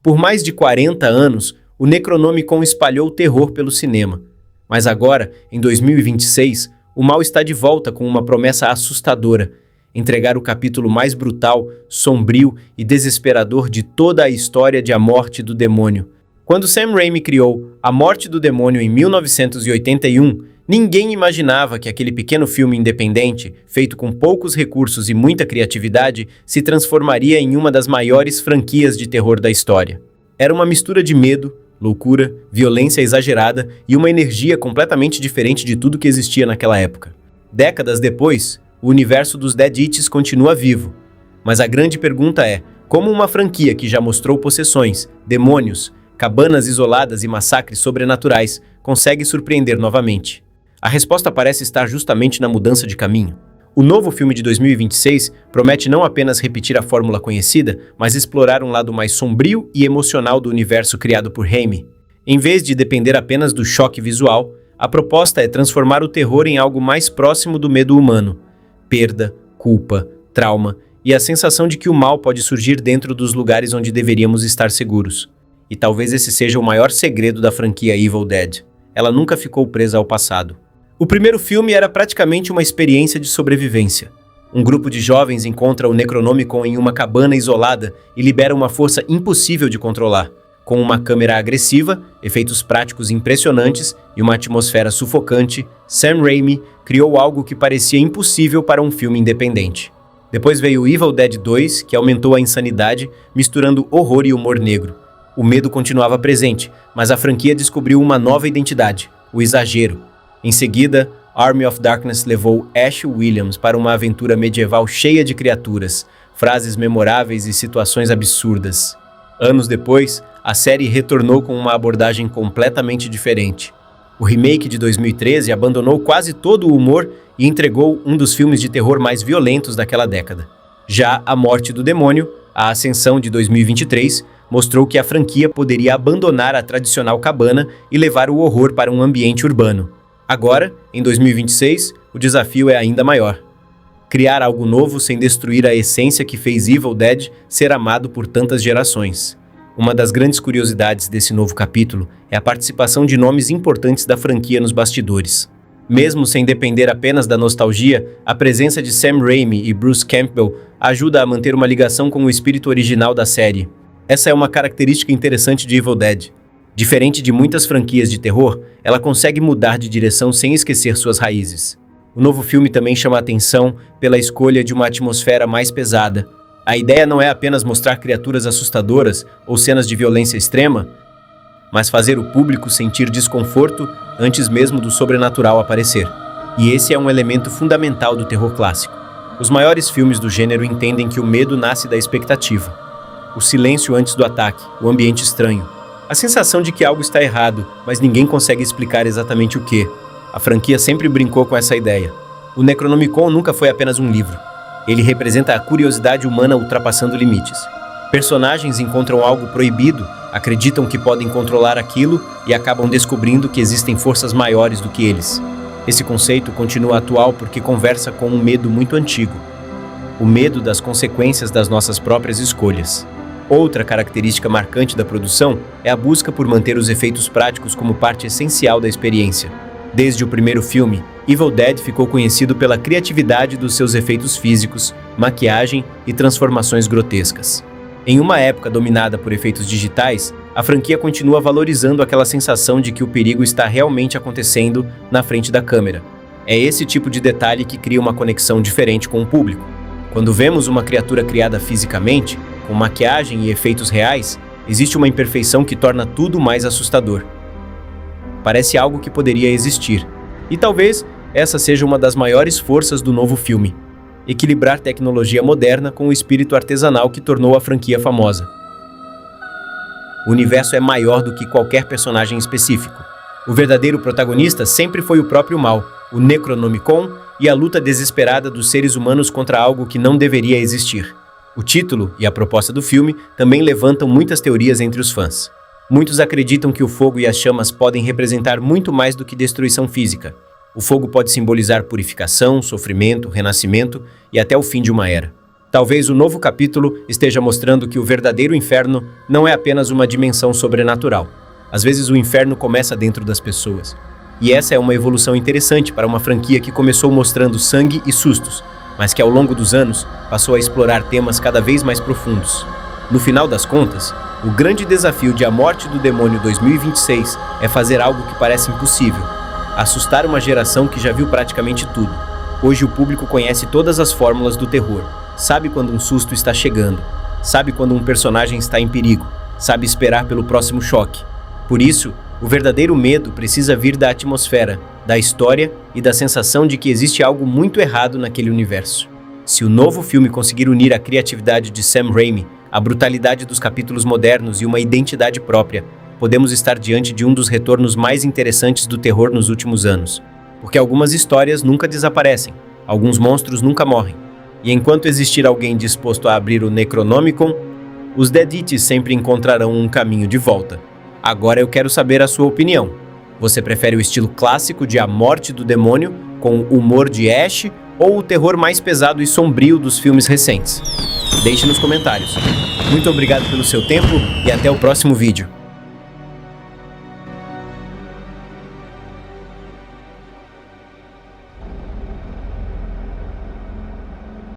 Por mais de 40 anos, o Necronomicon espalhou terror pelo cinema. Mas agora, em 2026, o mal está de volta com uma promessa assustadora: entregar o capítulo mais brutal, sombrio e desesperador de toda a história de A Morte do Demônio. Quando Sam Raimi criou A Morte do Demônio em 1981, ninguém imaginava que aquele pequeno filme independente, feito com poucos recursos e muita criatividade, se transformaria em uma das maiores franquias de terror da história. Era uma mistura de medo, loucura, violência exagerada e uma energia completamente diferente de tudo que existia naquela época. Décadas depois, o universo dos Dead Its continua vivo. Mas a grande pergunta é: como uma franquia que já mostrou possessões, demônios, cabanas isoladas e massacres sobrenaturais consegue surpreender novamente? A resposta parece estar justamente na mudança de caminho. O novo filme de 2026 promete não apenas repetir a fórmula conhecida, mas explorar um lado mais sombrio e emocional do universo criado por Raimi. Em vez de depender apenas do choque visual, a proposta é transformar o terror em algo mais próximo do medo humano. Perda, culpa, trauma e a sensação de que o mal pode surgir dentro dos lugares onde deveríamos estar seguros. E talvez esse seja o maior segredo da franquia Evil Dead. Ela nunca ficou presa ao passado. O primeiro filme era praticamente uma experiência de sobrevivência. Um grupo de jovens encontra o Necronomicon em uma cabana isolada e libera uma força impossível de controlar. Com uma câmera agressiva, efeitos práticos impressionantes e uma atmosfera sufocante, Sam Raimi criou algo que parecia impossível para um filme independente. Depois veio Evil Dead 2, que aumentou a insanidade, misturando horror e humor negro. O medo continuava presente, mas a franquia descobriu uma nova identidade: o exagero. Em seguida, Army of Darkness levou Ash Williams para uma aventura medieval cheia de criaturas, frases memoráveis e situações absurdas. Anos depois, a série retornou com uma abordagem completamente diferente. O remake de 2013 abandonou quase todo o humor e entregou um dos filmes de terror mais violentos daquela década. Já A Morte do Demônio, a Ascensão de 2023, mostrou que a franquia poderia abandonar a tradicional cabana e levar o horror para um ambiente urbano. Agora, em 2026, o desafio é ainda maior: criar algo novo sem destruir a essência que fez Evil Dead ser amado por tantas gerações. Uma das grandes curiosidades desse novo capítulo é a participação de nomes importantes da franquia nos bastidores. Mesmo sem depender apenas da nostalgia, a presença de Sam Raimi e Bruce Campbell ajuda a manter uma ligação com o espírito original da série. Essa é uma característica interessante de Evil Dead. Diferente de muitas franquias de terror, ela consegue mudar de direção sem esquecer suas raízes. O novo filme também chama a atenção pela escolha de uma atmosfera mais pesada. A ideia não é apenas mostrar criaturas assustadoras ou cenas de violência extrema, mas fazer o público sentir desconforto antes mesmo do sobrenatural aparecer. E esse é um elemento fundamental do terror clássico. Os maiores filmes do gênero entendem que o medo nasce da expectativa. O silêncio antes do ataque, o ambiente estranho. A sensação de que algo está errado, mas ninguém consegue explicar exatamente o que. A franquia sempre brincou com essa ideia. O Necronomicon nunca foi apenas um livro. Ele representa a curiosidade humana ultrapassando limites. Personagens encontram algo proibido, acreditam que podem controlar aquilo e acabam descobrindo que existem forças maiores do que eles. Esse conceito continua atual porque conversa com um medo muito antigo: o medo das consequências das nossas próprias escolhas. Outra característica marcante da produção é a busca por manter os efeitos práticos como parte essencial da experiência. Desde o primeiro filme, Evil Dead ficou conhecido pela criatividade dos seus efeitos físicos, maquiagem e transformações grotescas. Em uma época dominada por efeitos digitais, a franquia continua valorizando aquela sensação de que o perigo está realmente acontecendo na frente da câmera. É esse tipo de detalhe que cria uma conexão diferente com o público. Quando vemos uma criatura criada fisicamente, com maquiagem e efeitos reais, existe uma imperfeição que torna tudo mais assustador. Parece algo que poderia existir. E talvez essa seja uma das maiores forças do novo filme: equilibrar tecnologia moderna com o espírito artesanal que tornou a franquia famosa. O universo é maior do que qualquer personagem específico. O verdadeiro protagonista sempre foi o próprio mal, o Necronomicon e a luta desesperada dos seres humanos contra algo que não deveria existir. O título e a proposta do filme também levantam muitas teorias entre os fãs. Muitos acreditam que o fogo e as chamas podem representar muito mais do que destruição física. O fogo pode simbolizar purificação, sofrimento, renascimento e até o fim de uma era. Talvez o novo capítulo esteja mostrando que o verdadeiro inferno não é apenas uma dimensão sobrenatural. Às vezes o inferno começa dentro das pessoas. E essa é uma evolução interessante para uma franquia que começou mostrando sangue e sustos, mas que ao longo dos anos passou a explorar temas cada vez mais profundos. No final das contas, o grande desafio de A Morte do Demônio 2026 é fazer algo que parece impossível: assustar uma geração que já viu praticamente tudo. Hoje o público conhece todas as fórmulas do terror, sabe quando um susto está chegando, sabe quando um personagem está em perigo, sabe esperar pelo próximo choque. Por isso, o verdadeiro medo precisa vir da atmosfera, da história e da sensação de que existe algo muito errado naquele universo. Se o novo filme conseguir unir a criatividade de Sam Raimi, a brutalidade dos capítulos modernos e uma identidade própria, podemos estar diante de um dos retornos mais interessantes do terror nos últimos anos. Porque algumas histórias nunca desaparecem, alguns monstros nunca morrem. E enquanto existir alguém disposto a abrir o Necronomicon, os Deadites sempre encontrarão um caminho de volta. Agora eu quero saber a sua opinião. Você prefere o estilo clássico de A Morte do Demônio, com o humor de Ash, ou o terror mais pesado e sombrio dos filmes recentes? Deixe nos comentários. Muito obrigado pelo seu tempo e até o próximo vídeo.